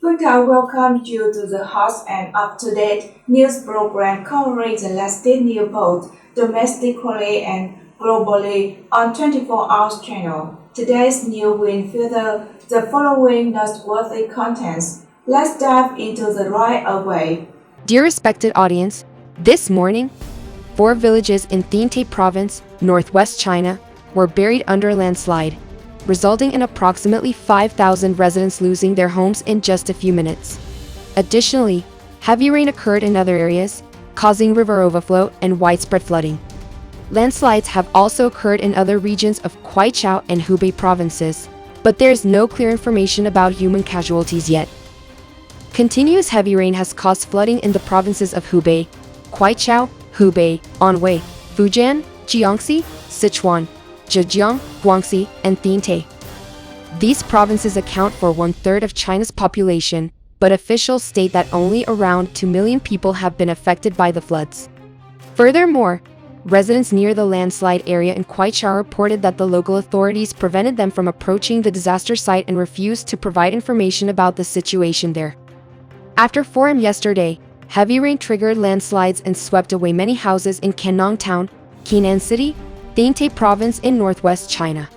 First, I welcome you to the hot and up-to-date news program covering the latest news both domestically and globally on 24 Hours channel. Today's news will feature the following noteworthy contents. Let's dive into the right away. Dear respected audience, this morning, 4 villages in Thiente province, northwest China, were buried under a landslide, resulting in approximately 5,000 residents losing their homes in just a few minutes. Additionally, heavy rain occurred in other areas, causing river overflow and widespread flooding. Landslides have also occurred in other regions of Guizhou and Hubei provinces, but there is no clear information about human casualties yet. Continuous heavy rain has caused flooding in the provinces of Hubei, Guizhou, Hubei, Anhui, Fujian, Jiangxi, Sichuan, Zhejiang, Guangxi, and Thiente. These provinces account for one-third of China's population, but officials state that only around 2 million people have been affected by the floods. Furthermore, residents near the landslide area in Guizhou reported that the local authorities prevented them from approaching the disaster site and refused to provide information about the situation there. After 4 a.m. yesterday, heavy rain triggered landslides and swept away many houses in Kennong Town, Qinan City, Thiente Province in northwest China.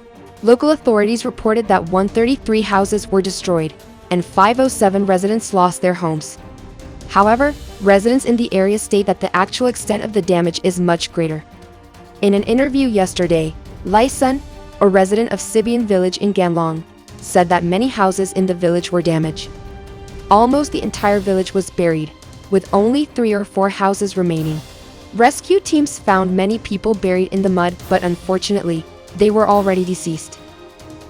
Local authorities reported that 133 houses were destroyed, and 507 residents lost their homes. However, residents in the area state that the actual extent of the damage is much greater. In an interview yesterday, Lai Sun, a resident of Sibian village in Ganlong, said that many houses in the village were damaged. Almost the entire village was buried, with only 3 or 4 houses remaining. Rescue teams found many people buried in the mud, but unfortunately, they were already deceased.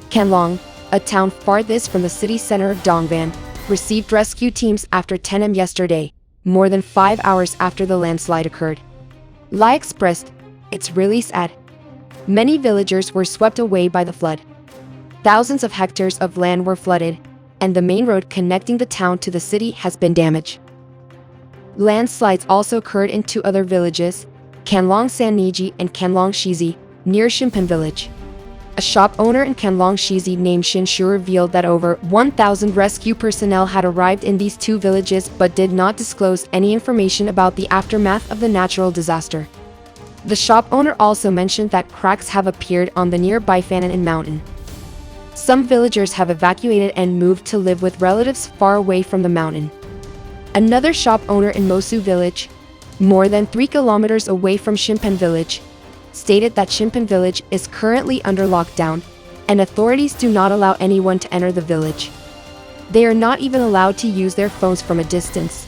Canlong, a town farthest from the city center of Dongban, received rescue teams after 10 a.m. yesterday, more than 5 hours after the landslide occurred. Lai expressed, "It's really sad. Many villagers were swept away by the flood. Thousands of hectares of land were flooded, and the main road connecting the town to the city has been damaged." Landslides also occurred in 2 other villages, Canlong Saniji and Canlong Shizi, near Shimpan village. A shop owner in Canlong Shizi named Shin Shu revealed that over 1,000 rescue personnel had arrived in these 2 villages but did not disclose any information about the aftermath of the natural disaster. The shop owner also mentioned that cracks have appeared on the nearby Fanan mountain. Some villagers have evacuated and moved to live with relatives far away from the mountain. Another shop owner in Mosu village, more than 3 kilometers away from Shimpan village, stated that Shimpan village is currently under lockdown, and authorities do not allow anyone to enter the village. They are not even allowed to use their phones from a distance.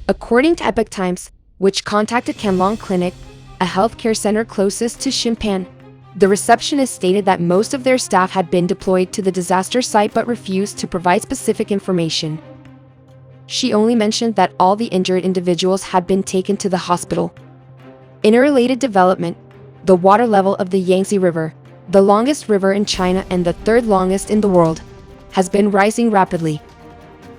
According to Epoch Times, which contacted Canlong Clinic, a healthcare center closest to Shimpan, the receptionist stated that most of their staff had been deployed to the disaster site but refused to provide specific information. She only mentioned that all the injured individuals had been taken to the hospital. In a related development, the water level of the Yangtze River, the longest river in China and the 3rd longest in the world, has been rising rapidly.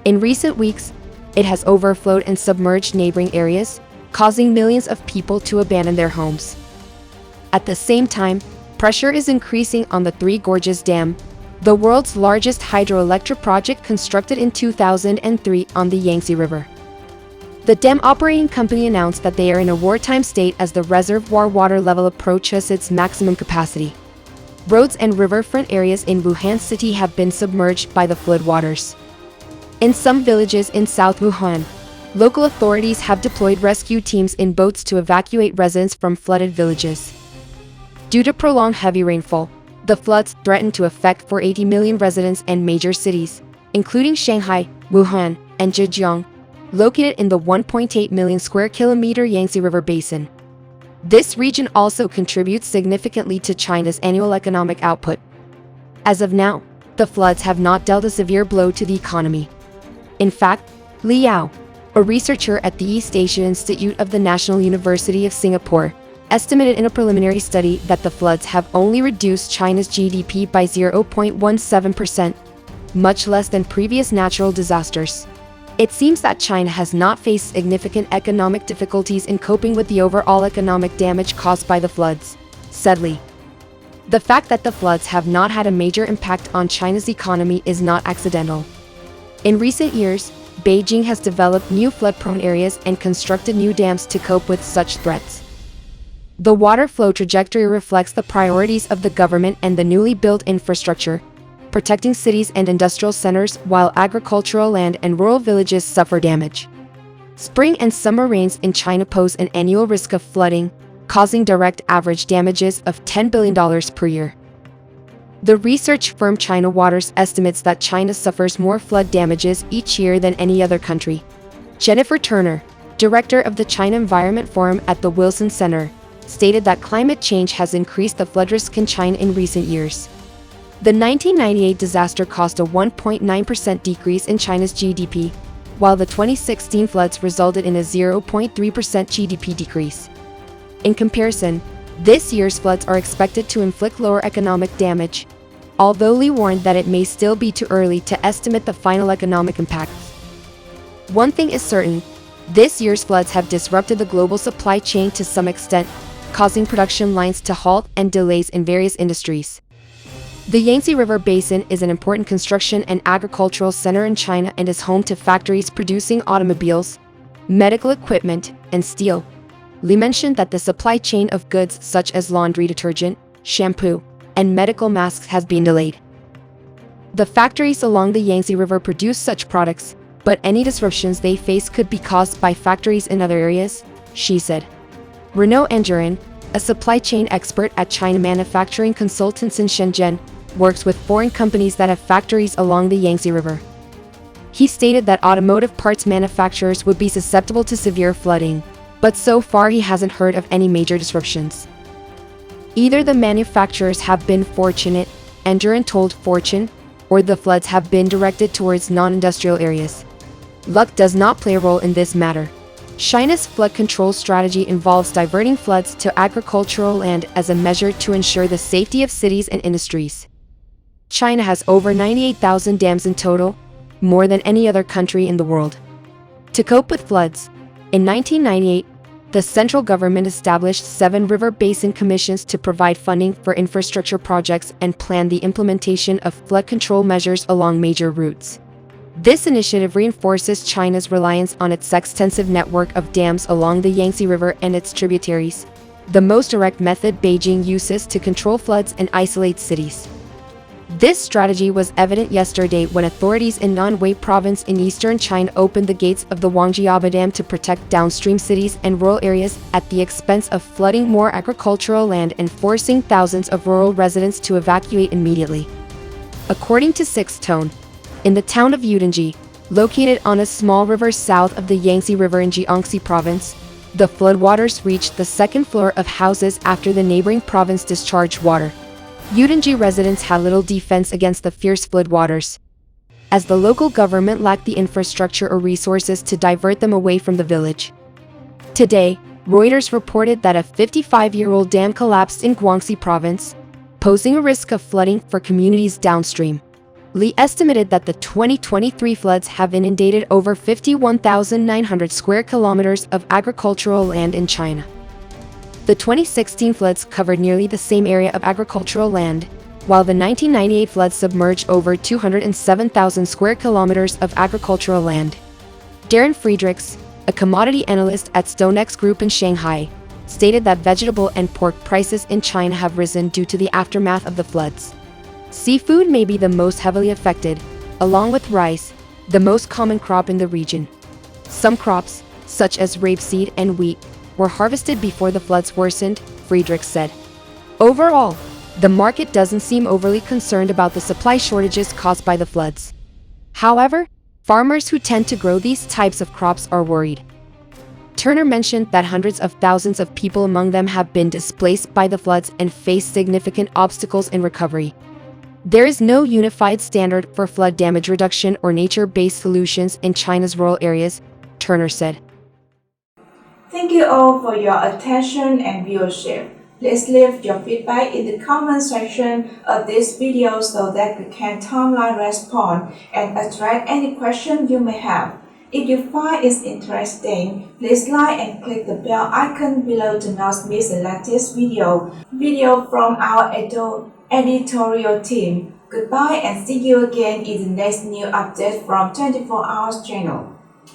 In recent weeks, it has overflowed and submerged neighboring areas, causing millions of people to abandon their homes. At the same time, pressure is increasing on the Three Gorges Dam, the world's largest hydroelectric project constructed in 2003 on the Yangtze River. The dam operating company announced that they are in a wartime state as the reservoir water level approaches its maximum capacity. Roads and riverfront areas in Wuhan City have been submerged by the floodwaters. In some villages in South Wuhan, local authorities have deployed rescue teams in boats to evacuate residents from flooded villages. Due to prolonged heavy rainfall, the floods threaten to affect 480 million residents and major cities, including Shanghai, Wuhan, and Zhejiang, located in the 1.8 million square kilometer Yangtze River basin. This region also contributes significantly to China's annual economic output. As of now, the floods have not dealt a severe blow to the economy. In fact, Li Yao, a researcher at the East Asia Institute of the National University of Singapore, estimated in a preliminary study that the floods have only reduced China's GDP by 0.17%, much less than previous natural disasters. It seems that China has not faced significant economic difficulties in coping with the overall economic damage caused by the floods, said Li. The fact that the floods have not had a major impact on China's economy is not accidental. In recent years, Beijing has developed new flood-prone areas and constructed new dams to cope with such threats. The water flow trajectory reflects the priorities of the government and the newly built infrastructure, protecting cities and industrial centers while agricultural land and rural villages suffer damage. Spring and summer rains in China pose an annual risk of flooding, causing direct average damages of $10 billion per year. The research firm China Waters estimates that China suffers more flood damages each year than any other country. Jennifer Turner, director of the China Environment Forum at the Wilson Center, stated that climate change has increased the flood risk in China in recent years. The 1998 disaster caused a 1.9% decrease in China's GDP, while the 2016 floods resulted in a 0.3% GDP decrease. In comparison, this year's floods are expected to inflict lower economic damage, although Lee warned that it may still be too early to estimate the final economic impacts. One thing is certain, this year's floods have disrupted the global supply chain to some extent, causing production lines to halt and delays in various industries. The Yangtze River Basin is an important construction and agricultural center in China and is home to factories producing automobiles, medical equipment, and steel. Lee mentioned that the supply chain of goods such as laundry detergent, shampoo, and medical masks has been delayed. The factories along the Yangtze River produce such products, but any disruptions they face could be caused by factories in other areas, she said. Renaud Angerin, a supply chain expert at China Manufacturing Consultants in Shenzhen, works with foreign companies that have factories along the Yangtze River. He stated that automotive parts manufacturers would be susceptible to severe flooding, but so far he hasn't heard of any major disruptions. Either the manufacturers have been fortunate, Angerin told Fortune, or the floods have been directed towards non-industrial areas. Luck does not play a role in this matter. China's flood control strategy involves diverting floods to agricultural land as a measure to ensure the safety of cities and industries. China has over 98,000 dams in total, more than any other country in the world. To cope with floods, in 1998, the central government established 7 river basin commissions to provide funding for infrastructure projects and plan the implementation of flood control measures along major routes. This initiative reinforces China's reliance on its extensive network of dams along the Yangtze River and its tributaries, the most direct method Beijing uses to control floods and isolate cities. This strategy was evident yesterday when authorities in Nanwei province in eastern China opened the gates of the Wangjiaba Dam to protect downstream cities and rural areas at the expense of flooding more agricultural land and forcing thousands of rural residents to evacuate immediately. According to Sixth Tone, in the town of Yudanji, located on a small river south of the Yangtze River in Jiangxi province, the floodwaters reached the second floor of houses after the neighboring province discharged water. Yudanji residents had little defense against the fierce floodwaters, as the local government lacked the infrastructure or resources to divert them away from the village. Today, Reuters reported that a 55-year-old dam collapsed in Guangxi province, posing a risk of flooding for communities downstream. Lee estimated that the 2023 floods have inundated over 51,900 square kilometers of agricultural land in China. The 2016 floods covered nearly the same area of agricultural land, while the 1998 floods submerged over 207,000 square kilometers of agricultural land. Darren Friedrichs, a commodity analyst at StoneX Group in Shanghai, stated that vegetable and pork prices in China have risen due to the aftermath of the floods. Seafood may be the most heavily affected, along with rice, the most common crop in the region. Some crops, such as rapeseed and wheat, were harvested before the floods worsened, Friedrich said. Overall, the market doesn't seem overly concerned about the supply shortages caused by the floods. However, farmers who tend to grow these types of crops are worried. Turner mentioned that hundreds of thousands of people among them have been displaced by the floods and face significant obstacles in recovery. There is no unified standard for flood damage reduction or nature-based solutions in China's rural areas, Turner said. Thank you all for your attention and viewership. Please leave your feedback in the comment section of this video so that we can timeline respond and address any question you may have. If you find it interesting, please like and click the bell icon below to not miss the latest video from our editorial team. Goodbye and see you again in the next new update from 24 Hours channel.